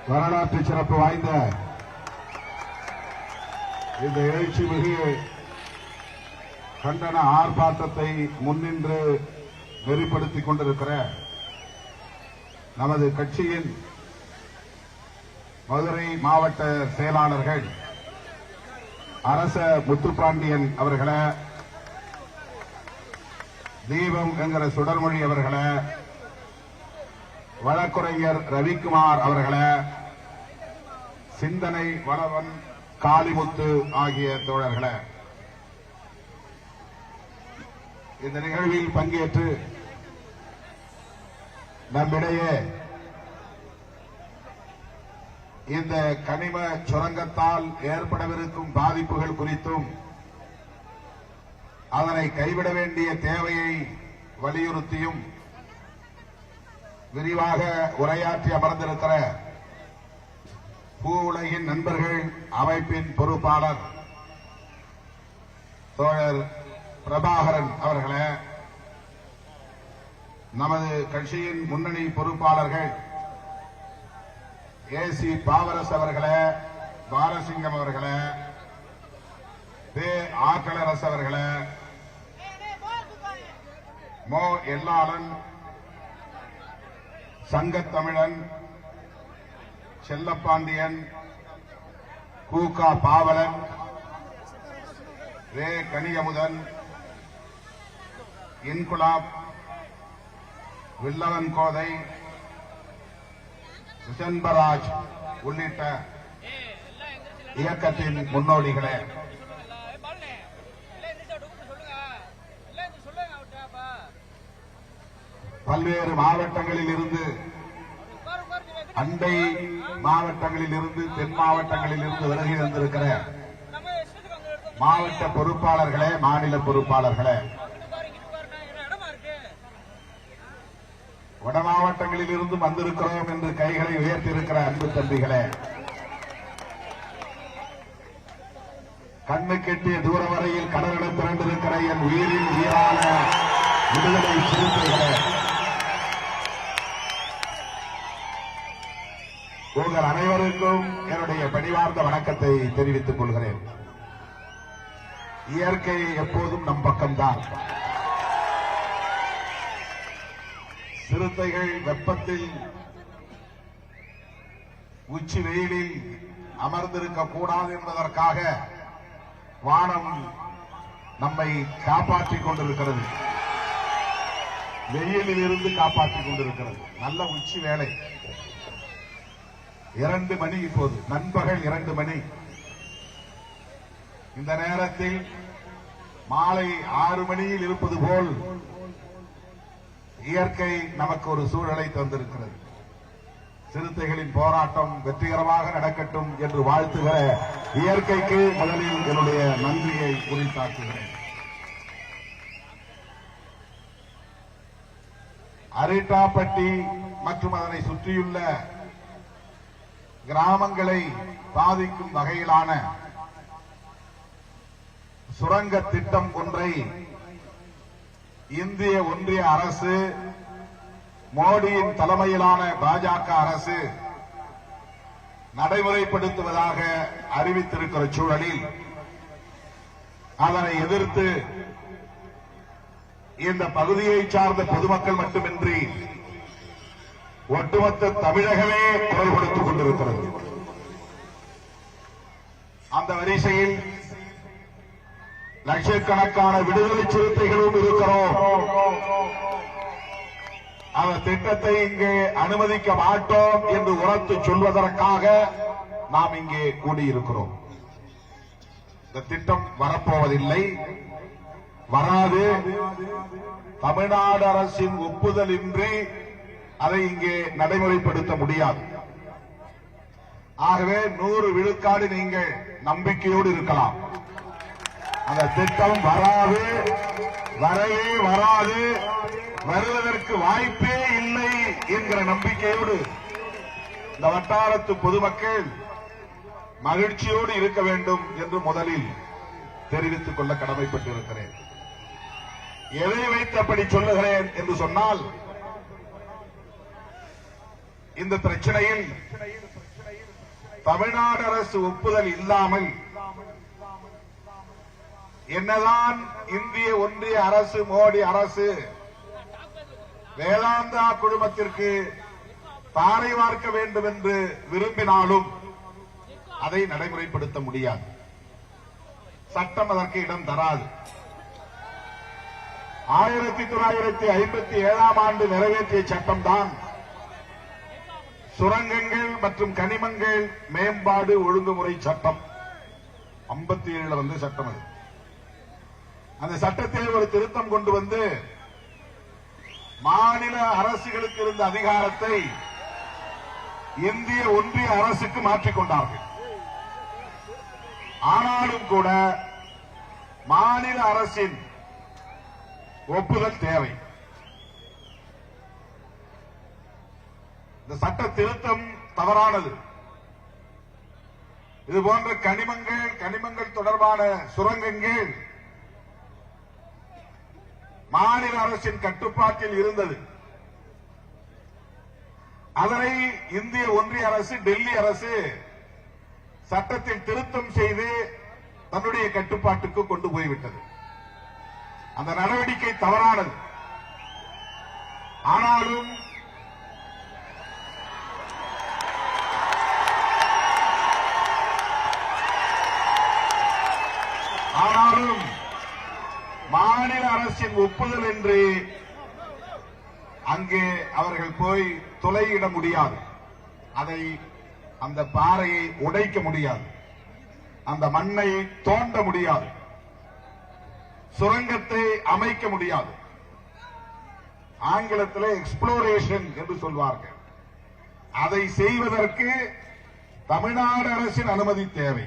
வரலாற்று சிறப்பு வாய்ந்த இந்த எழுச்சி மிகு கண்டன ஆர்ப்பாட்டத்தை முன்னின்று நெறிப்படுத்திக் கொண்டிருக்கிற நமது கட்சியின் மதுரை மாவட்ட செயலாளர்கள் அரச முத்துப்பாண்டியன் அவர்களே, தீபம் என்கிற சுடர்மொழி அவர்களே, வழக்குரைஞர் ரவிக்குமார் அவர்களே, சிந்தனை வளவன் காளிமுத்து ஆகிய தோழர்களே, இந்த நிகழ்வில் பங்கேற்று நம்மிடையே இந்த கனிம சுரங்கத்தால் ஏற்படவிருக்கும் பாதிப்புகள் குறித்தும் அதனை கைவிட வேண்டிய தேவையை வலியுறுத்தியும் விரிவாக உரையாற்றி அமர்ந்திருக்கிற பூ உலகின் நண்பர்கள் அமைப்பின் பொறுப்பாளர் தோழர் பிரபாகரன் அவர்களே, நமது கட்சியின் முன்னணி பொறுப்பாளர்கள் ஏசி பாவரசு அவர்களே, பாலசிங்கம் அவர்களே, தே ஆற்றலரசு அவர்களே, மோ எல்லாளன், சங்கத்தமிழன், செல்லப்பாண்டியன், கூகா பாவலன், ரே கனியமுதன், இன்குலாப், வில்லவன் கோதை, விசன்பராஜ் உள்ளிட்ட இயக்கத்தின் முன்னோடிகளே, பல்வேறு மாவட்டங்களில் இருந்து, அண்டை மாவட்டங்களில் இருந்து, தென் மாவட்டங்களில் இருந்து வருகை தந்திருக்கிற மாவட்ட பொறுப்பாளர்களே, மாநில பொறுப்பாளர்களே, வட மாவட்டங்களில் இருந்து வந்திருக்கிறோம் என்று கைகளை உயர்த்தியிருக்கிற அன்பு தம்பிகளே, கண்ணு கெட்டிய தூர வரையில் கடலிட திரண்டிருக்கிற என் உயிரின் உயிரான விடுதலை சிறுத்தைகளே, உங்கள் அனைவருக்கும் என்னுடைய பணிவார்ந்த வணக்கத்தை தெரிவித்துக் கொள்கிறேன். இயற்கை எப்போதும் நம் பக்கம்தான். சிறுத்தைகள் வெப்பத்தில் உச்சி வெயிலில் அமர்ந்திருக்க கூடாது என்பதற்காக வானம் நம்மை காப்பாற்றிக் கொண்டிருக்கிறது, வெயிலில் இருந்து காப்பாற்றிக் கொண்டிருக்கிறது. நல்ல உச்சி வேளை, 2 மணி, இப்போது நண்பகல் 2 மணி. இந்த நேரத்தில் மாலை 6 மணியில் இருப்பது போல் இயற்கை நமக்கு ஒரு சூழலை தந்திருக்கிறது. சிறுத்தைகளின் போராட்டம் வெற்றிகரமாக நடக்கட்டும் என்று வாழ்த்துகிற இயற்கைக்கு முதலில் என்னுடைய நன்றியை உரித்தாக்குகிறேன். அரிட்டாப்பட்டி மற்றும் அதனை சுற்றியுள்ள கிராமங்களை பாதிக்கும் வகையிலான சுரங்க திட்டம் ஒன்றை இந்திய ஒன்றிய அரசு, மோடியின் தலைமையிலான பாஜக அரசு நடைமுறைப்படுத்துவதாக அறிவித்திருக்கிற சூழலில் அதனை எதிர்த்து இந்த பகுதியை சார்ந்த பொதுமக்கள் மட்டுமின்றி ஒட்டுமொத்த தமிழகமே குரல் கொடுத்துக் கொண்டிருக்கிறது. அந்த வரிசையில் லட்சக்கணக்கான விடுதலை சிறுத்தைகளும் இருக்கிறோம். அந்த திட்டத்தை இங்கே அனுமதிக்க மாட்டோம் என்று உரத்து சொல்வதற்காக நாம் இங்கே கூடியிருக்கிறோம். இந்த திட்டம் வரப்போவதில்லை, வராது. தமிழ்நாடு அரசின் ஒப்புதல் இன்றி அதை இங்கே நடைமுறைப்படுத்த முடியாது. ஆகவே 100 விழுக்காடு நீங்கள் நம்பிக்கையோடு இருக்கலாம். அந்த திட்டம் வராது, வரவே வராது, வருவதற்கு வாய்ப்பே இல்லை என்கிற நம்பிக்கையோடு இந்த வட்டாரத்து பொதுமக்கள் மகிழ்ச்சியோடு இருக்க வேண்டும் என்று முதலில் தெரிவித்துக் கொள்ள கடமைப்பட்டிருக்கிறேன். எதை வைத்தபடி சொல்லுகிறேன் என்று சொன்னால், இந்த பிரச்சனையில் தமிழ்நாடு அரசு ஒப்புதல் இல்லாமல் என்னதான் இந்திய ஒன்றிய அரசு, மோடி அரசு வேதாந்தா குழுமத்திற்கு தாரை வார்க்க வேண்டும் என்று விரும்பினாலும் அதை நடைமுறைப்படுத்த முடியாது. சட்டம் அதற்கு இடம் தராது. 1957 ஆண்டு நிறைவேற்றிய சட்டம்தான் சுரங்கங்கள் மற்றும் கனிமங்கள் மேம்பாடு ஒழுங்குமுறை சட்டம். 57 வந்து சட்டம். அது அந்த சட்டத்தில் ஒரு திருத்தம் கொண்டு வந்து மாநில அரசுகளுக்கு இருந்த அதிகாரத்தை இந்திய ஒன்றிய அரசுக்கு மாற்றிக்கொண்டார்கள். ஆனாலும் கூட மாநில அரசின் ஒப்புதல் தேவை. இந்த சட்ட திருத்தம் தவறானது. இதுபோன்ற கனிமங்கள் தொடர்பான சுரங்கங்கள் மாநில அரசின் கட்டுப்பாட்டில் இருந்தது. அதனை இந்திய ஒன்றிய அரசு, டெல்லி அரசு சட்டத்தில் திருத்தம் செய்து தன்னுடைய கட்டுப்பாட்டுக்கு கொண்டு போய்விட்டது. அந்த நடவடிக்கை தவறானது. ஆனாலும் மாநில அரசின் ஒப்புதல் என்று அங்கே அவர்கள் போய் துளையிட முடியாது. அதை அந்த பாறையை உடைக்க முடியாது. அந்த மண்ணை தோண்ட முடியாது. சுரங்கத்தை அமைக்க முடியாது. ஆங்கிலத்தில் எக்ஸ்ப்ளோரேஷன் என்று சொல்வார்கள். அதை செய்வதற்கு தமிழ்நாடு அரசின் அனுமதி தேவை.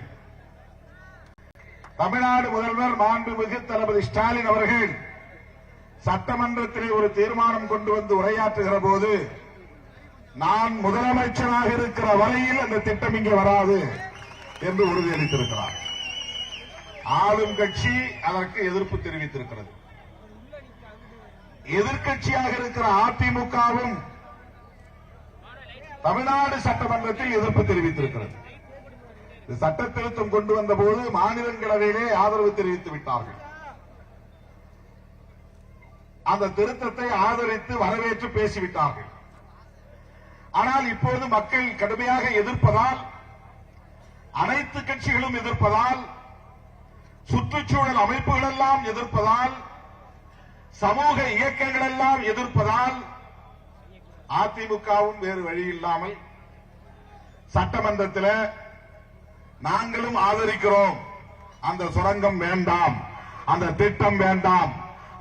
தமிழ்நாடு முதல்வர் மாண்புமிகு தளபதி ஸ்டாலின் அவர்கள் சட்டமன்றத்திலே ஒரு தீர்மானம் கொண்டு வந்து உரையாற்றுகிற போது, நான் முதலமைச்சராக இருக்கிற வரையில் அந்த திட்டம் இங்கே வராது என்று உறுதியளித்திருக்கிறார். ஆளும் கட்சி அதற்கு எதிர்ப்பு தெரிவித்திருக்கிறது. எதிர்க்கட்சியாக இருக்கிற அதிமுகவும் தமிழ்நாடு சட்டமன்றத்தில் எதிர்ப்பு தெரிவித்திருக்கிறது. சட்ட திருத்தம் கொண்டு வந்த போது மாநிலங்களவையிலே ஆதரவு தெரிவித்து விட்டார்கள். அந்த திருத்தத்தை ஆதரித்து வரவேற்று பேசிவிட்டார்கள். ஆனால் இப்போது மக்கள் கடுமையாக எதிர்ப்பதால், அனைத்து கட்சிகளும் எதிர்ப்பதால், சுற்றுச்சூழல் அமைப்புகள் எல்லாம் எதிர்ப்பதால், சமூக இயக்கங்கள் எல்லாம் எதிர்ப்பதால் அதிமுகவும் வேறு வழி இல்லாமல் சட்டமன்றத்தில் நாங்களும் ஆதரிக்கிறோம், அந்த சுரங்கம் வேண்டாம், அந்த திட்டம் வேண்டாம்,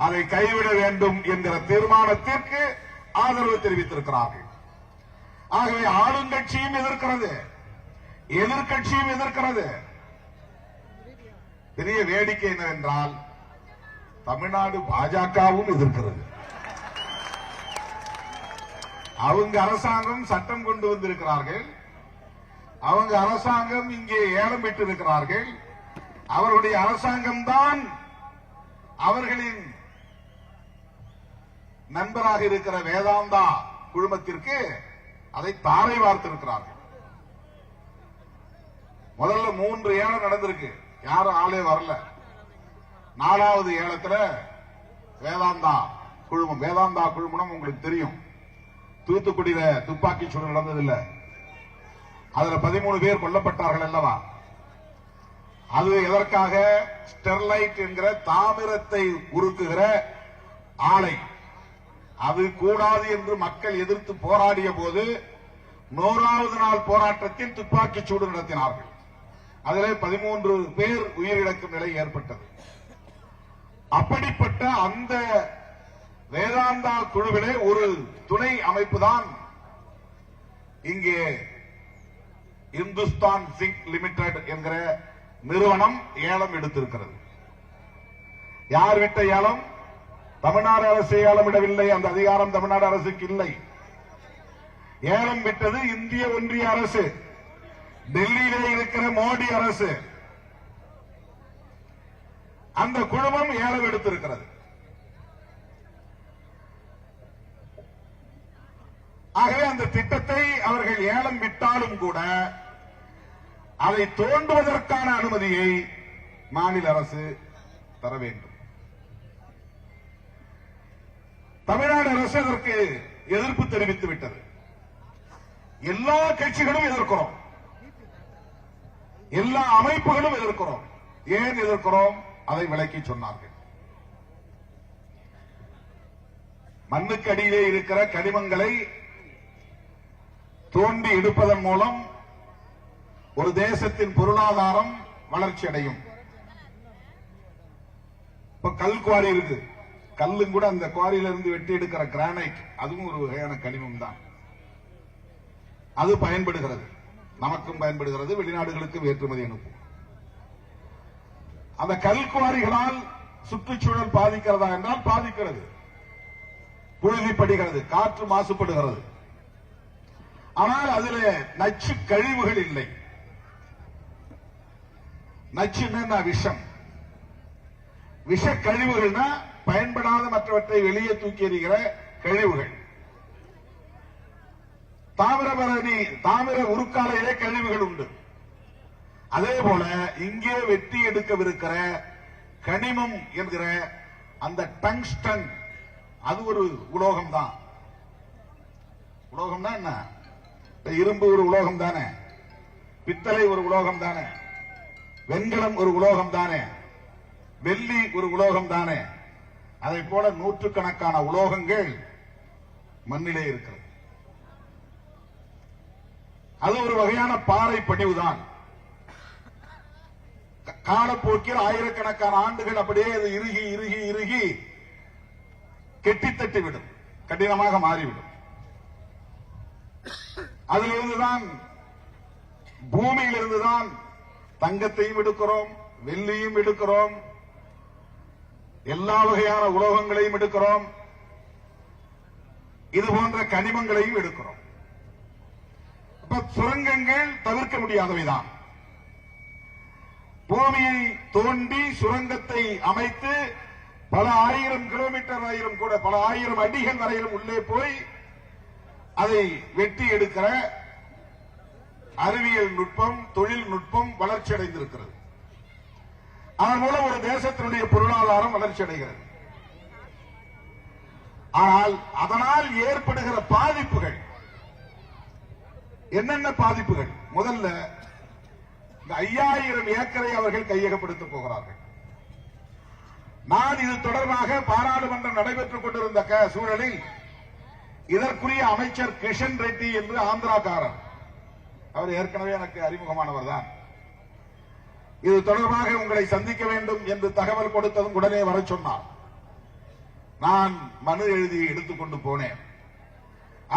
அதை கைவிட வேண்டும் என்கிற தீர்மானத்திற்கு ஆதரவு தெரிவித்திருக்கிறார்கள். ஆகவே ஆளுங்கட்சியும் எதிர்க்கிறது, எதிர்க்கட்சியும் எதிர்க்கிறது. பெரிய வேடிக்கை என்னவென்றால் தமிழ்நாடு பாஜகவும் எதிர்க்கிறது. அவங்க அரசாங்கம் சட்டம் கொண்டு வந்திருக்கிறார்கள். அவங்க அரசாங்கம் இங்கே ஏலம் விட்டிருக்கிறார்கள். அவருடைய அரசாங்கம்தான் அவர்களின் நண்பராக இருக்கிற வேதாந்தா குழுமத்திற்கு அதை தாரை வார்த்திருக்கிறார்கள். முதல்ல 3 ஏலம் நடந்திருக்கு, யாரும் ஆளே வரல. 4வது ஏலத்துல வேதாந்தா குழுமம் உங்களுக்கு தெரியும், தூத்துக்குடியில துப்பாக்கி சூடு நடந்ததில்லை, அதுல 13 பேர் கொல்லப்பட்டார்கள் அல்லவா? அது எதற்காக? ஸ்டெர்லைட் என்கிற தாமிரத்தை உருக்குகிற ஆலை. அது கூடாது என்று மக்கள் எதிர்த்து போராடிய போது 100வது நாள் போராட்டத்தில் துப்பாக்கி சூடு நடத்தினார்கள். அதிலே 13 பேர் உயிரிழக்கும் நிலை ஏற்பட்டது. அப்படிப்பட்ட அந்த வேதாந்தா குழுவிலே ஒரு துணை அமைப்பு தான் இங்கே இந்துஸ்தான் ஜிங்க் லிமிடெட் என்கிற நிறுவனம் ஏலம் எடுத்திருக்கிறது. யார் விட்ட ஏலம்? தமிழ்நாடு அரசு ஏலமிடவில்லை. அந்த அதிகாரம் தமிழ்நாடு அரசுக்கு இல்லை. ஏலம் விட்டது இந்திய ஒன்றிய அரசு, டெல்லியிலே இருக்கிற மோடி அரசு. அந்த குழுமம் ஏலம் எடுத்திருக்கிறது. ஆகவே அந்த திட்டத்தை அவர்கள் ஏலம் விட்டாலும் கூட அதை தோண்டுவதற்கான அனுமதியை மாநில அரசு தர வேண்டும். தமிழ்நாடு அரசு அதற்கு எதிர்ப்பு தெரிவித்து விட்டது. எல்லா கட்சிகளும் எதிர்க்கிறோம், எல்லா அமைப்புகளும் எதிர்க்கிறோம். ஏன் எதிர்க்கிறோம்? அதை விளக்கி சொன்னார்கள். மண்ணுக்கு அடியிலே இருக்கிற கனிமங்களை தோண்டி எடுப்பதன் மூலம் ஒரு தேசத்தின் பொருளாதாரம் வளர்ச்சி அடையும். இப்ப கல் குவாரி இருக்கு, கல்லும் கூட அந்த குவாரியிலிருந்து வெட்டி எடுக்கிற கிரானைட், அதுவும் ஒரு வகையான கனிமம் தான். அது பயன்படுகிறது, நமக்கும் பயன்படுகிறது, வெளிநாடுகளுக்கு ஏற்றுமதி அனுப்பும். அந்த கல் குவாரிகளால் சுற்றுச்சூழல் பாதிக்கிறதா என்றால் பாதிக்கிறது. புழுதிப்படுகிறது, காற்று மாசுபடுகிறது. ஆனால் அதில் நச்சு கழிவுகள் இல்லை. நச்சுன்னா விஷம், விஷ கழிவுகள்னா பயன்படாத மற்றவற்றை வெளியே தூக்கி எறிகிற கழிவுகள். தாமிர உருக்காலையிலே கழிவுகள் உண்டு. அதே போல இங்கே வெட்டி எடுக்கவிருக்கிற கனிமம் என்கிற அந்த டங்ஸ்டன், அது ஒரு உலோகம் தான். உலோகம்னா என்ன? இரும்பு ஒரு உலோகம் தானே, பித்தளை ஒரு உலோகம் தானே, வெண்கலம் ஒரு உலோகம் தானே, வெள்ளி ஒரு உலோகம் தானே. அதை போல நூற்றுக்கணக்கான உலோகங்கள் மண்ணிலே இருக்கிறது. அது ஒரு வகையான பாறை படிவுதான். காலப்போக்கில் ஆயிரக்கணக்கான ஆண்டுகள் அப்படியே அது இறுகி இறுகி இறுகி கெட்டித்தட்டிவிடும், கடினமாக மாறிவிடும். அதிலிருந்துதான், பூமியிலிருந்துதான் தங்கத்தையும் எடுக்கிறோம், வெள்ளியும் எடுக்கிறோம், எல்லா வகையான உலோகங்களையும் எடுக்கிறோம், இது போன்ற கனிமங்களையும் எடுக்கிறோம். சுரங்கங்கள் தவிர்க்க முடியாதவைதான். பூமியை தோண்டி சுரங்கத்தை அமைத்து பல ஆயிரம் கிலோமீட்டர் வரையிலும் கூட பல ஆயிரம் அடிகள் வரையிலும் உள்ளே போய் அதை வெட்டி எடுக்கிற அறிவியல் நுட்பம், தொழில்நுட்பம் வளர்ச்சி அடைந்திருக்கிறது. அதன் மூலம் ஒரு தேசத்தினுடைய பொருளாதாரம் வளர்ச்சி அடைகிறது. ஆனால் அதனால் ஏற்படுகிற பாதிப்புகள் என்னென்ன பாதிப்புகள்? முதல்ல 5000 ஏக்கரை அவர்கள் கையகப்படுத்த போகிறார்கள். நான் இது தொடர்பாக பாராளுமன்றம் நடைபெற்றுக் கொண்டிருந்த சூழலில் இதற்குரிய அமைச்சர் கிஷன் ரெட்டி என்று ஆந்திராக்காரர், அவர் ஏற்கனவே எனக்கு அறிமுகமானவர் தான், இது தொடர்பாக உங்களை சந்திக்க வேண்டும் என்று தகவல் கொடுத்ததும் உடனே வர சொன்னார். நான் மனு எழுதி எடுத்துக்கொண்டு போனேன்.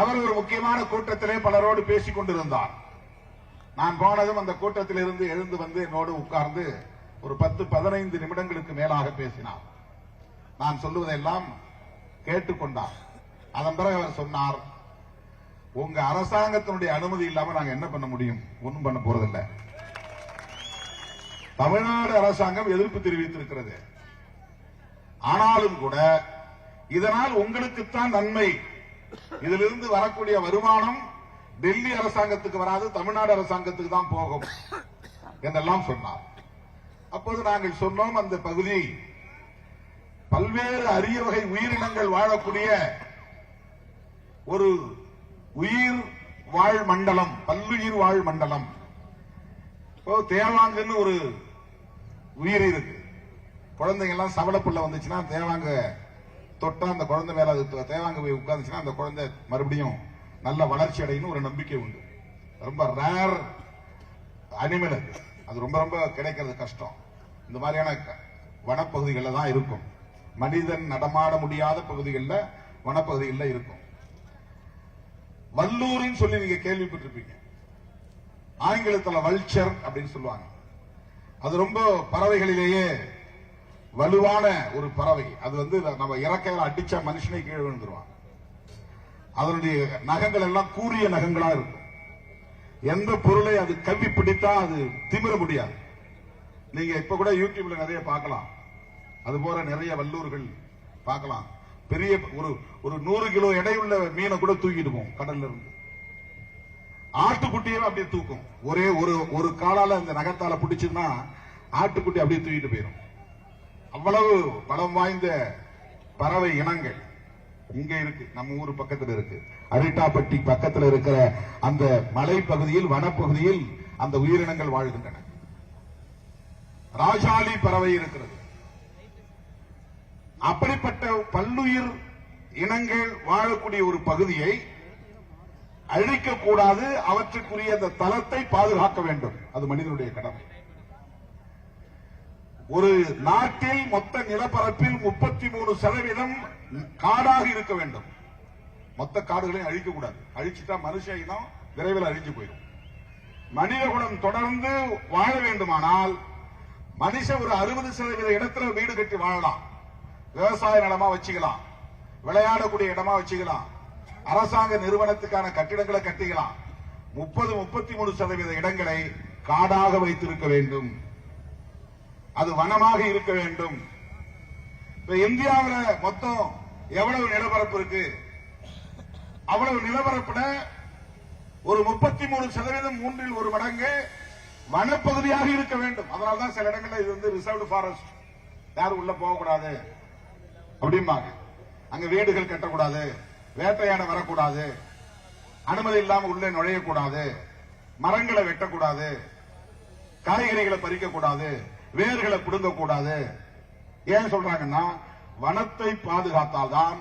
அவர் ஒரு முக்கியமான கூட்டத்திலே பலரோடு பேசிக் கொண்டிருந்தார். நான் போனதும் அந்த கூட்டத்தில் இருந்து எழுந்து வந்து என்னோடு உட்கார்ந்து ஒரு 10-15 நிமிடங்களுக்கு மேலாக பேசினார். நான் சொல்லுவதெல்லாம் கேட்டுக்கொண்டார். அதன் பிறகு அவர் சொன்னார், உங்க அரசாங்கத்தினுடைய அனுமதி இல்லாம நாங்க என்ன பண்ண முடியும்? ஒன்றும் பண்ண போறதில்லை. தமிழ்நாடு அரசாங்கம் எதிர்ப்பு தெரிவித்திருக்கிறது. ஆனாலும் கூட இதனால் உங்களுக்குத்தான் நன்மை, இதிலிருந்து வரக்கூடிய வருமானம் டெல்லி அரசாங்கத்துக்கு வராது, தமிழ்நாடு அரசாங்கத்துக்கு தான் போகும் என்றெல்லாம் சொன்னார். அப்போது நாங்கள் சொன்னோம், அந்த பகுதி பல்வேறு அரிய வகை உயிரினங்கள் வாழக்கூடிய ஒரு உயிர் வாழ் மண்டலம், பல்லுயிர் வாழ் மண்டலம். தேவாங்குன்னு ஒரு உயிர் இருக்கு. குழந்தைங்க எல்லாம் சவளப்புள்ள வந்துச்சுன்னா தேவாங்க தொட்டா அந்த குழந்தை மேல அது தேவாங்க போய் உட்கார்ந்துச்சுன்னா அந்த குழந்தை மறுபடியும் நல்ல வளர்ச்சி அடையும் ஒரு நம்பிக்கை உண்டு. ரொம்ப ரேர் அனிமல் அது ரொம்ப ரொம்ப கிடைக்கிறது கஷ்டம். இந்த மாதிரியான வனப்பகுதிகளில் தான் இருக்கும். மனிதன் நடமாட முடியாத பகுதிகளில், வனப்பகுதிகளில் இருக்கும். வல்லூரின்னு சொல்லி நீங்க கேள்விப்பட்டிருப்பீங்க. ஆங்கிலத்தில் வல்ச்சர் அப்படின்னு சொல்லுவாங்க. அது ரொம்ப பறவைகளிலேயே வலுவான ஒரு பறவை. அது வந்து நம்ம இறக்கையில அடிச்சா மனுஷனை கீழே விழுந்துருவான். அதனுடைய நகங்கள் எல்லாம் கூரிய நகங்களா இருக்கும். எந்த பொருளை அது கவ்வி பிடித்தா அது திமிர முடியாது. நீங்க இப்ப கூட யூடியூப்ல நிறைய பார்க்கலாம். அது போல நிறைய வல்லூர்கள் பார்க்கலாம். பெரிய ஒரு 100 கிலோ எடையுள்ள மீனை கூட தூக்கிட்டு போகும் கடல்ல இருந்து. ஆட்டுக்குட்டியும் அப்படியே தூக்கும். ஒரே ஒரு காலால இந்த நகத்தால பிடிச்சுன்னா ஆட்டுக்குட்டி அப்படியே தூக்கிட்டு போயிடும். அவ்வளவு பலம் வாய்ந்த பறவை இனங்கள் இங்க இருக்கு. நம்ம ஊர் பக்கத்துல இருக்கு. அரிட்டாப்பட்டி பக்கத்துல இருக்கிற அந்த மலை பகுதியில், வனப்பகுதியில் அந்த உயிரினங்கள் வாழ்கின்றன. ராஜாளி பறவை இருக்கிறது. அப்படிப்பட்ட பல்லுயிர் இனங்கள் வாழக்கூடிய ஒரு பகுதியை அழிக்கக்கூடாது. அவற்றுக்குரிய அந்த தலத்தை பாதுகாக்க வேண்டும். அது மனிதனுடைய கடமை. ஒரு நாட்டில் மொத்த நிலப்பரப்பில் 33% காடாக இருக்க வேண்டும். மொத்த காடுகளையும் அழிக்கக்கூடாது. அழிச்சுட்டா மனுஷ இனம் விரைவில் அழிஞ்சு போயிடும். மனிதகுலம் தொடர்ந்து வாழ வேண்டுமானால் மனுஷன் ஒரு 60% இடத்துல வீடு கட்டி வாழலாம். விவசாய நிலமா வச்சுக்கலாம், விளையாடக்கூடிய இடமா வச்சுக்கலாம், அரசாங்க நிறுவனத்துக்கான கட்டிடங்களை கட்டிக்கலாம். 30-33% இடங்களை காடாக வைத்திருக்க வேண்டும். அது வனமாக இருக்க வேண்டும். இப்ப இந்தியாவில் மொத்தம் எவ்வளவு நிலப்பரப்பு இருக்கு? அவ்வளவு நிலப்பரப்புல ஒரு 33% 3 1 மடங்கு வனப்பகுதியாக இருக்க வேண்டும். அதனால்தான் சில இடங்கள்ல இது வந்து ரிசர்வ்டு ஃபாரஸ்ட், யாரும் உள்ள போகக்கூடாது அப்படிம்பாங்க. அங்க வீடுகள் கட்டக்கூடாது, வேட்டையாட வரக்கூடாது, அனுமதி இல்லாம உள்ளே நுழையக்கூடாது, மரங்களை வெட்டக்கூடாது, காய்கறிகளை பறிக்கக்கூடாது, வேர்களை பிடுங்கக்கூடாது. ஏன் சொல்றாங்கன்னா வனத்தை பாதுகாத்தால்தான்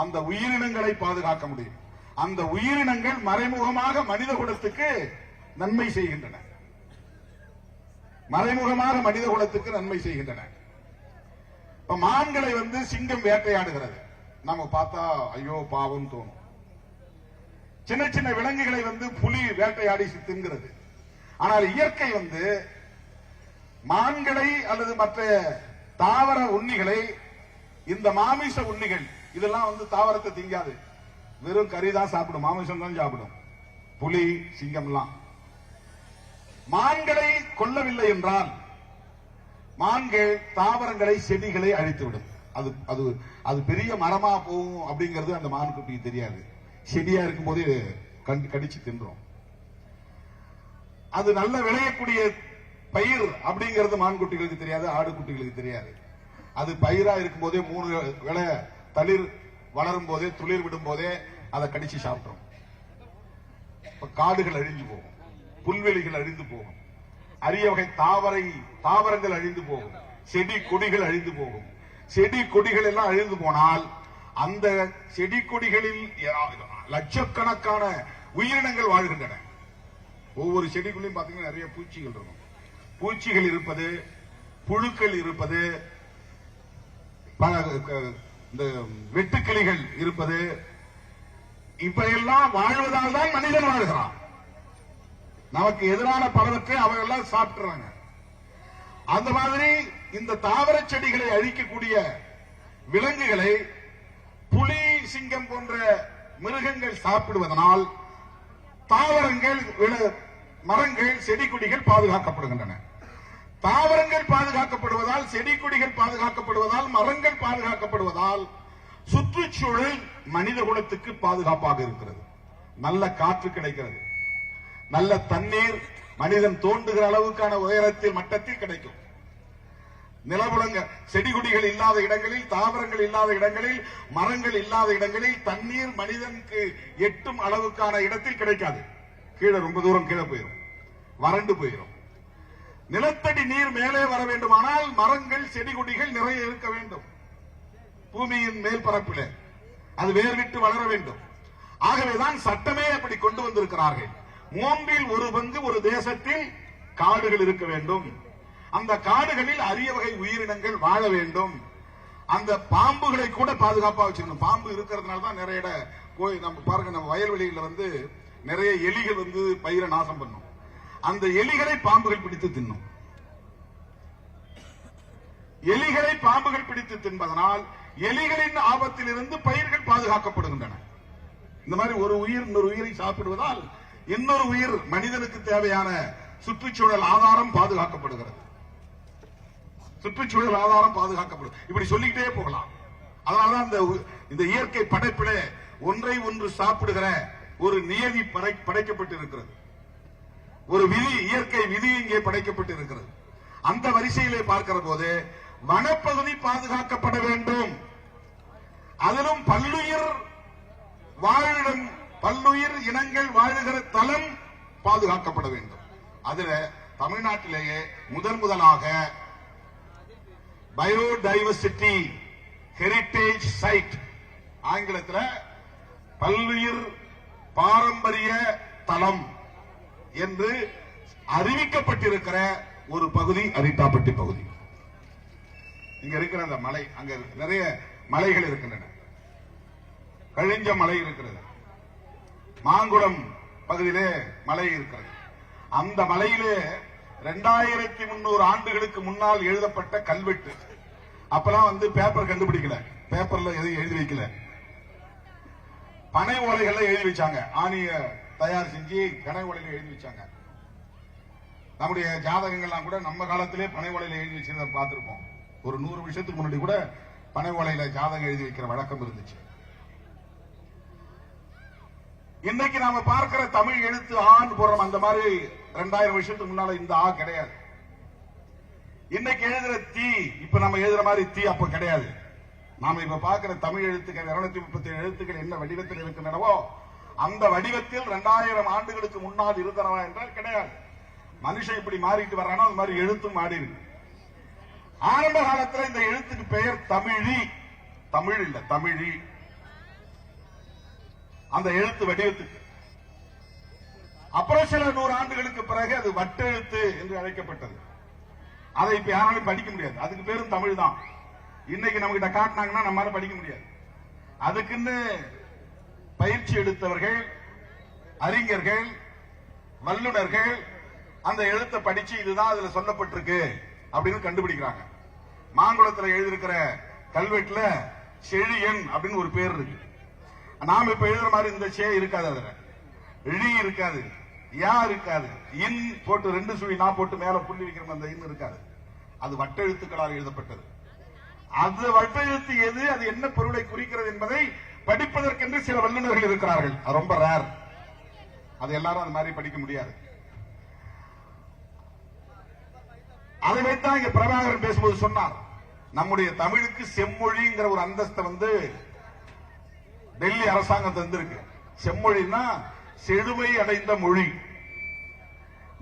அந்த உயிரினங்களை பாதுகாக்க முடியும். அந்த உயிரினங்கள் மறைமுகமாக மனித குலத்துக்கு நன்மை செய்கின்றன. மறைமுகமாக மனித குலத்துக்கு நன்மை செய்கின்றன. இப்ப மான்களை வந்து சிங்கம் வேட்டையாடுகிறது. நம்ம பார்த்தா ஐயோ பாவம் தோணும். சின்ன சின்ன விலங்குகளை வந்து புலி வேட்டையாடி தின்கிறது. ஆனால் இயற்கை வந்து மான்களை அல்லது மற்ற தாவர உண்ணிகளை, இந்த மாமிச உண்ணிகள் இதெல்லாம் வந்து தாவரத்தை திங்காது, வெறும் கறி தான் சாப்பிடும், மாமிசம் தான் சாப்பிடும். புலி, சிங்கம் எல்லாம். மான்களை கொல்லவில்லை என்றால் மான்கள் தாவரங்களை, செடிகளை அழித்துவிடும். அது அது அது பெரிய மரமா போகும் அப்படிங்கிறது அந்த மான்குட்டிக்கு தெரியாது. செடியா இருக்கும் போது கடிச்சு தின்றோம். அது நல்ல விளையக்கூடிய பயிர் அப்படிங்கிறது மான்குட்டிகளுக்கு தெரியாது, ஆடு குட்டிகளுக்கு தெரியாது. அது பயிரா இருக்கும் போதே 3 விளை தளிர் வளரும் போதே, துளிர் விடும் போதே அதை கடிச்சு சாப்பிட்டோம். காடுகள் அழிஞ்சு போகும், புல்வெளிகள் அழிந்து போகும், அரிய வகை தாவரங்கள் அழிந்து போகும், செடி கொடிகள் அழிந்து போகும். செடி கொடிகள் எல்லாம் அழிந்து போனால் அந்த செடி கொடிகளில் லட்சக்கணக்கான உயிரினங்கள் வாழ்கின்றன. ஒவ்வொரு செடிக்குள்ளேயும் பாத்தீங்கன்னா நிறைய பூச்சிகள் இருக்கும். பூச்சிகள் இருப்பது, புழுக்கள் இருப்பது, இந்த வெட்டுக்கிளிகள் இருப்பது, இப்பெல்லாம் வாழ்வதால் தான் மனிதன் வாழ்கிறான். நமக்கு எதிரான பலவற்றை அவர்களெல்லாம் சாப்பிட்டுறாங்க. அந்த மாதிரி இந்த தாவர செடிகளை அழிக்கக்கூடிய விலங்குகளை புலி, சிங்கம் போன்ற மிருகங்கள் சாப்பிடுவதனால் தாவரங்கள், மரங்கள், செடி கொடிகள் பாதுகாக்கப்படுகின்றன. தாவரங்கள் பாதுகாக்கப்படுவதால், செடி கொடிகள் பாதுகாக்கப்படுவதால், மரங்கள் பாதுகாக்கப்படுவதால் சுற்றுச்சூழல் மனித குலத்துக்கு பாதுகாப்பாக இருக்கிறது. நல்ல காற்று கிடைக்கிறது, நல்ல தண்ணீர் மனிதன் தோண்டுகிற அளவுக்கான உயரத்தில், மட்டத்தில் கிடைக்கும். நிலவுலங்க செடி கொடிகள் இல்லாத இடங்களில், தாவரங்கள் இல்லாத இடங்களில், மரங்கள் இல்லாத இடங்களில் தண்ணீர் மனிதனுக்கு எட்டும் அளவுக்கான இடத்தில் கிடைக்காது. கீழே ரொம்ப தூரம் கீழே போயிடும், வறண்டு போயிடும். நிலத்தடி நீர் மேலே வர வேண்டுமானால் மரங்கள், செடி கொடிகள் நிறைய இருக்க வேண்டும். பூமியின் மேல் பரப்பில் அது வேர்விட்டு வளர வேண்டும். ஆகவேதான் சட்டமே அப்படி கொண்டு வந்திருக்கிறார்கள். 1/3 ஒரு தேசத்தில் காடுகள் இருக்க வேண்டும். அந்த காடுகளில் அரிய வகை உயிரினங்கள் வாழ வேண்டும். அந்த பாம்புகளை கூட பாதுகாப்பா வச்சிருக்கணும். பாம்பு இருக்கிறதுனால தான் நிறைய நம்ம பாருங்க, நம்ம வயல்வெளிகளில் வந்து நிறைய எலிகள் வந்து பயிரை நாசம் பண்ணும். அந்த எலிகளை பாம்புகள் பிடித்து தின்னும். எலிகளை பாம்புகள் பிடித்து தின்பதனால் எலிகளின் ஆபத்தில் இருந்து பயிர்கள் பாதுகாக்கப்படுகின்றன. இந்த மாதிரி ஒரு உயிர் இன்னொரு உயிரை சாப்பிடுவதால் இன்னொரு உயிர், மனிதனுக்கு தேவையான சுற்றுச்சூழல் ஆதாரம் பாதுகாக்கப்படுகிறது. சுற்றுச்சூழல் ஆதாரம் பாதுகாக்கப்படும். இப்படி சொல்லிக்கிட்டே போகலாம். அதனாலதான் இந்த இயற்கை படைப்பிலே ஒன்றை ஒன்று சாப்பிடுகிற ஒரு நியதி படைக்கப்பட்டு இருக்கிறது. ஒரு விதி, இயற்கை விதி இங்கே படைக்கப்பட்டு இருக்கிறது. அந்த வரிசையிலே பார்க்கிற போது வனப்பகுதி பாதுகாக்கப்பட வேண்டும். அதிலும் பல்லுயிர் வாழிடம், பல்லுயிர் இனங்கள் வாழுகிற தலம் பாதுகாக்கப்பட வேண்டும். அதுல தமிழ்நாட்டிலேயே முதலாக பயோடைவர்சிட்டி ஹெரிட்டேஜ் சைட், ஆங்கிலத்தில் பல்லுயிர் பாரம்பரிய தலம் என்று அறிவிக்கப்பட்டிருக்கிற ஒரு பகுதி அரிட்டாப்பட்டி பகுதி. இங்க இருக்கிற அந்த மலை, அங்க நிறைய மலைகள் இருக்கின்றன. கழிஞ்ச மலை இருக்கிறது, மாங்குளம் பகுதியிலே மலை இருக்கிறது. அந்த மலையிலே 2300 ஆண்டுகளுக்கு முன்னால் எழுதப்பட்ட கல்வெட்டு. அப்பெல்லாம் பேப்பர் கண்டுபிடிக்கல, பேப்பர்ல எதையும் எழுதி வைக்கல, பனை ஓலைகள்ல எழுதி வச்சாங்க. ஆணிய தயார் செஞ்சு பனை ஓலையில எழுதி வச்சாங்க. நம்முடைய ஜாதகங்கள்லாம் கூட நம்ம காலத்திலே பனை ஓலையில எழுதி வச்சிருந்த பார்த்திருப்போம். ஒரு 100 வருஷத்துக்கு முன்னாடி கூட பனை ஓலையில ஜாதகம் எழுதி வைக்கிற வழக்கம் இருந்துச்சு. இன்னைக்கு நாம பார்க்கிற தமிழ் எழுத்து ஆண் போறோம், அந்த மாதிரி 2000 வருஷத்துக்கு முன்னால இந்த ஆ கிடையாது. இன்னைக்கு எழுதுற தீ இப்ப நம்ம எழுதுற மாதிரி தீ அப்ப கிடையாது. நாம இப்ப பார்க்கிற தமிழ் எழுத்துக்கள் 237 எழுத்துக்கள் என்ன வடிவத்தில் இருக்கின்றனவோ அந்த வடிவத்தில் 2000 ஆண்டுகளுக்கு முன்னால் இருக்கிறவா என்றால் கிடையாது. மனுஷன் இப்படி மாறிட்டு வர்றானோ அது மாதிரி எழுத்தும் மாறி இருக்கு. ஆரம்ப காலத்தில் இந்த எழுத்துக்கு பெயர் தமிழி, தமிழ் இல்ல தமிழி, அந்த எழுத்து வடிவத்துக்கு. அப்புறம் சில 100 ஆண்டுகளுக்கு பிறகு அது வட்டெழுத்து என்று அழைக்கப்பட்டது. அதை இப்ப யாராலும் படிக்க முடியாது, அதுக்கு பேரும் தமிழ் தான். இன்னைக்கு நம்ம கிட்ட காட்டினாங்கன்னா நம்மளால படிக்க முடியாது. அதுக்குன்னு பயிற்சி எடுத்தவர்கள், அறிஞர்கள், வல்லுநர்கள் அந்த எழுத்தை படிச்சு இதுதான் அதுல சொல்லப்பட்டிருக்கு அப்படின்னு கண்டுபிடிக்கிறாங்க. மாங்குளத்தில் எழுதியிருக்கிற கல்வெட்டுல செழியன் அப்படின்னு ஒரு பேர் இருக்கு. நாம இப்ப எழுதுற மாதிரி இந்த சே இருக்காது, அதுல இழி இருக்காது, யா இருக்காது, இன் போட்டு 2 சுழி நான் போட்டு மேல புள்ளி வைக்கிற அந்த இன் இருக்காது. அது வட்டெழுத்துக்களால் எழுதப்பட்டது. அது வட்டெழுத்து எது, அது என்ன பொருளை குறிக்கிறது என்பதை படிப்பதற்கென்று சில வல்லுநர்கள் இருக்கிறார்கள். அது ரொம்ப ரேர், அது எல்லாரும் அது மாதிரி படிக்க முடியாது. அதை வைத்தான் இங்க பிரபாகரன் பேசும்போது சொன்னார், நம்முடைய தமிழுக்கு செம்மொழிங்கிற ஒரு அந்தஸ்தை டெல்லி அரசாங்கம் தந்திருக்கு. செம்மொழின்னா செழுமை அடைந்த மொழி,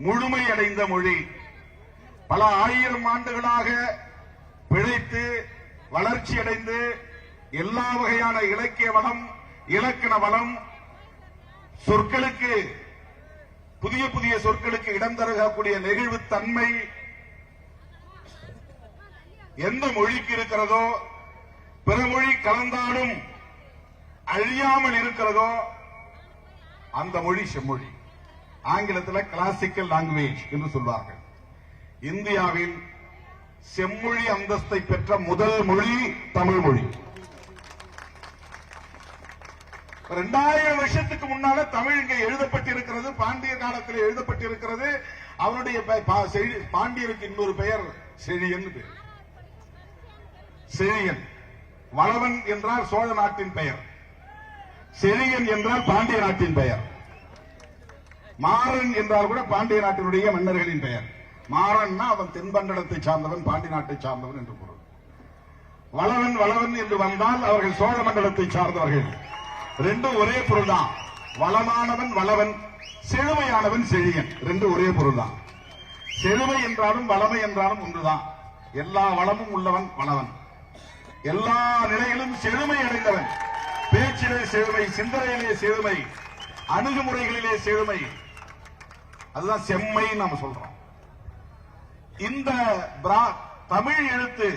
முழுமை அடைந்த மொழி. பல 1000 ஆண்டுகளாக பிழைத்து வளர்ச்சி அடைந்து எல்லா வகையான இலக்கிய வளம், இலக்கண வளம், சொற்களுக்கு புதிய புதிய சொற்களுக்கு இடம் தரக்கூடிய நெகிழ்வு தன்மை எந்த மொழிக்கு இருக்கிறதோ, பிற மொழி கலந்தாலும் அழியாமல் இருக்கிறதோ அந்த மொழி செம்மொழி. ஆங்கிலத்தில் கிளாசிக்கல் லாங்குவேஜ் என்று சொல்வார்கள். இந்தியாவில் செம்மொழி அந்தஸ்தை பெற்ற முதல் மொழி தமிழ் மொழி. 2000 வருஷத்துக்கு முன்னால தமிழ் இங்க எழுதப்பட்டிருக்கிறது. பாண்டிய காலத்தில் எழுதப்பட்டிருக்கிறது. அவருடைய பாண்டியருக்கு இன்னொரு பெயர் செழியன் பேர். செழியன், வளவன் என்றால் சோழ நாட்டின் பெயர், செழியன் என்றால் பாண்டிய நாட்டின் பெயர். மாறன் என்றால் கூட பாண்டிய நாட்டினுடைய மன்னர்களின் பெயர். மாறன்னா அவன் தென்பண்டத்தை சார்ந்தவன், பாண்டி நாட்டை சார்ந்தவன் என்று பொருள். வளவன் வளவன் என்று வந்தால் அவர்கள் சோழ மண்டலத்தை சார்ந்தவர்கள். ரெண்டும் ஒரே பொருள் தான். வளமானவன் வளவன், செழுமையானவன் செழியன், ரெண்டும் ஒரே பொருள் தான். செழுமை என்றாலும் வளமை என்றாலும் ஒன்றுதான். எல்லா வளமும் உள்ளவன் வளவன், எல்லா நிலையிலும் செழுமை அடைந்தவன். பேச்சிலே செழுமை, சிந்தனையிலே செழுமை, அணுகுமுறைகளிலே செழுமை, அதுதான் செம்மை நாம சொல்றோம். இந்த தமிழ் எழுத்து,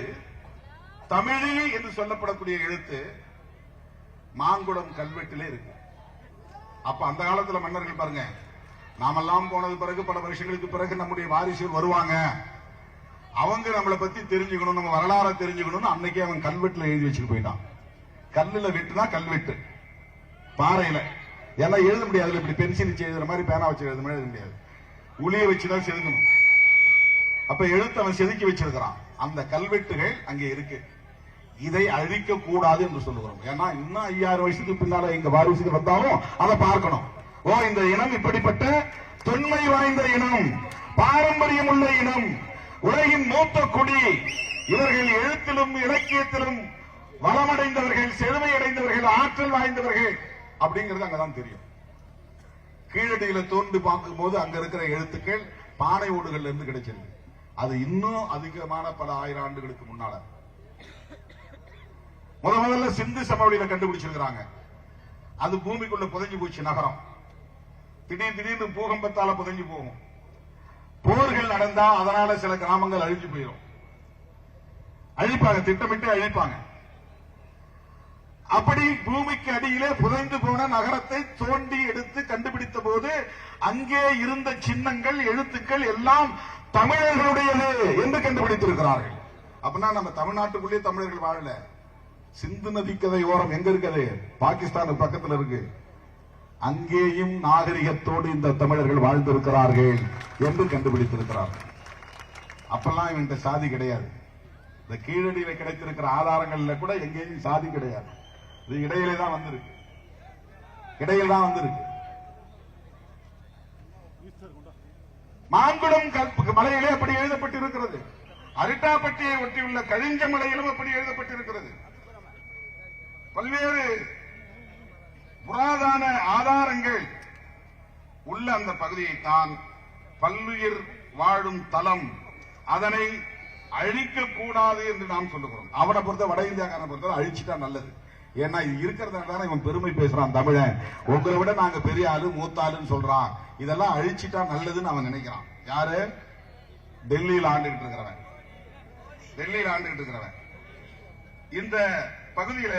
தமிழி என்று சொல்லப்படக்கூடிய எழுத்து மாங்குளம் கல்வெட்டிலே இருக்கு. அப்ப அந்த காலத்துல மன்னர்கள் பாருங்க, நாமெல்லாம் போனது பிறகு பல வருஷங்களுக்கு பிறகு நம்முடைய வாரிசுகள் வருவாங்க, அவங்க நம்மளை பத்தி தெரிஞ்சுக்கணும், நம்ம வரலாறு தெரிஞ்சுக்கணும்னு அன்னைக்கே அவன் கல்வெட்டுல எழுதி வச்சுட்டு போயிட்டான். கல்லுல வெட்டுனா கல்வெட்டு, பாறையில. ஏன்னா எழுத முடியாது, இப்படி பென்சில் வச்சு எழுதுற மாதிரி பேனா வச்சு எழுத முடியாது, உளிய வச்சுதான் செதுக்கணும். அப்ப எழுத்து அவன் செதுக்கி வச்சிருக்கிறான். அந்த கல்வெட்டுகள் அங்கே இருக்கு. இதை அழிக்க கூடாது என்று சொல்லுகிறோம். ஏன்னா இன்னும் 5000 வருஷத்துக்கு பின்னால எங்க வாரிசுக்கு வந்தாலும் அதை பார்க்கணும். இந்த இனம் இப்படிப்பட்ட தொன்மை வாய்ந்த இனம், பாரம்பரியம் உள்ள இனம், உலகின் மூத்த குடி. இவர்கள் எழுத்திலும் இலக்கியத்திலும் வளமடைந்தவர்கள், செழுமை அடைந்தவர்கள், ஆற்றல் வாய்ந்தவர்கள் அப்படிங்கிறது அங்கதான் தெரியும். கீழடியில தோண்டி பார்க்கும் போது அங்க இருக்கிற எழுத்துக்கள் பானை ஓடுகள்ல இருந்து கிடைச்சிருக்கு. அது இன்னும் அதிகமான பல 1000 ஆண்டுகளுக்கு முன்னால முதல்ல சிந்து சமவெளியில கண்டுபிடிச்சிருக்கிறாங்க. அது பூமிக்குள்ள புதைஞ்சு போச்சு நகரம். திடீர்னு பூகம்பத்தால புதைஞ்சு போகும். போர்கள் நடந்தா அதனால சில கிராமங்கள் அழிஞ்சு போயிடும். அழிப்பாங்க, திட்டமிட்டு அழிப்பாங்க. அப்படி பூமிக்கு அடியிலே புதைந்து போன நகரத்தை தோண்டி எடுத்து கண்டுபிடித்த போது அங்கே இருந்த சின்னங்கள், எழுத்துக்கள் எல்லாம் தமிழர்களுடையது என்று கண்டுபிடித்திருக்கிறார்கள். அப்படின்னா நம்ம தமிழ்நாட்டுக்குள்ளே தமிழர்கள் வாழல. சிந்து நதிக்கதை ஓரம் எங்க இருக்குது? பாகிஸ்தான் பக்கத்தில் இருக்கு. அங்கேயும் நாகரிகத்தோடு இந்த தமிழர்கள் வாழ்ந்திருக்கிறார்கள் என்று கண்டுபிடித்திருக்கிறார்கள். அப்பெல்லாம் இவங்க சாதி கிடையாது. இந்த கீழடியில கிடைத்திருக்கிற ஆதாரங்கள்ல கூட எங்கேயும் சாதி கிடையாது. இது இடையிலே தான் வந்திருக்கு. இடையில் தான் வந்திருக்கு. மாங்குளம் மலையிலே அப்படி எழுதப்பட்டிருக்கிறது. அரிட்டாப்பட்டியை ஒட்டியுள்ள கழிஞ்ச மலையிலும் அப்படி எழுதப்பட்டிருக்கிறது. பல்வேறு புராதன ஆதாரங்கள் உள்ள அந்த பகுதியைத்தான் பல்லுயிர் வாழும் தலம், அதனை அழிக்கக்கூடாது என்று நாம் சொல்லுகிறோம். அவனை பொறுத்த வட இந்தியாக்காரனை பொறுத்த அழிச்சுட்டா நல்லது. ஏன்னா இது இருக்கிறதுனால இவன் பெருமை பேசுறான். தமிழன் உங்களை விட நாங்க பெரிய ஆளு, மூத்தாளுன்னு சொல்றான். இதெல்லாம் அழிச்சிட்டா நல்லதுன்னு அவன் நினைக்கிறான். யாரு? டெல்லியில் ஆண்டுகிட்டு இருக்கிறவன். டெல்லியில் ஆண்டுகிட்டு இருக்கிறவன். இந்த பகுதியில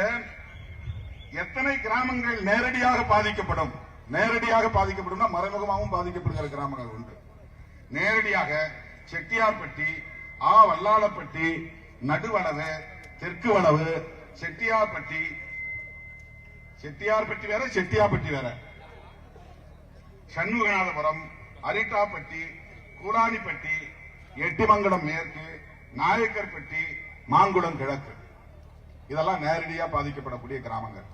எத்தனை கிராமங்கள் நேரடியாக பாதிக்கப்படும்? நேரடியாக பாதிக்கப்படும், மறைமுகமாகவும் பாதிக்கப்படுகிற கிராமங்கள் உண்டு. நேரடியாக செட்டியார்பட்டி, வல்லாளப்பட்டி, நடுவளவு, தெற்கு வளவு, செட்டியார்பட்டி வேற, செட்டியார்பட்டி வேற, சண்முகநாதபுரம், அரிட்டாப்பட்டி, கூலானிப்பட்டி, எட்டிமங்கலம் மேற்கு, நாயக்கர்பட்டி, மாங்குளம் கிழக்கு, இதெல்லாம் நேரடியாக பாதிக்கப்படக்கூடிய கிராமங்கள்.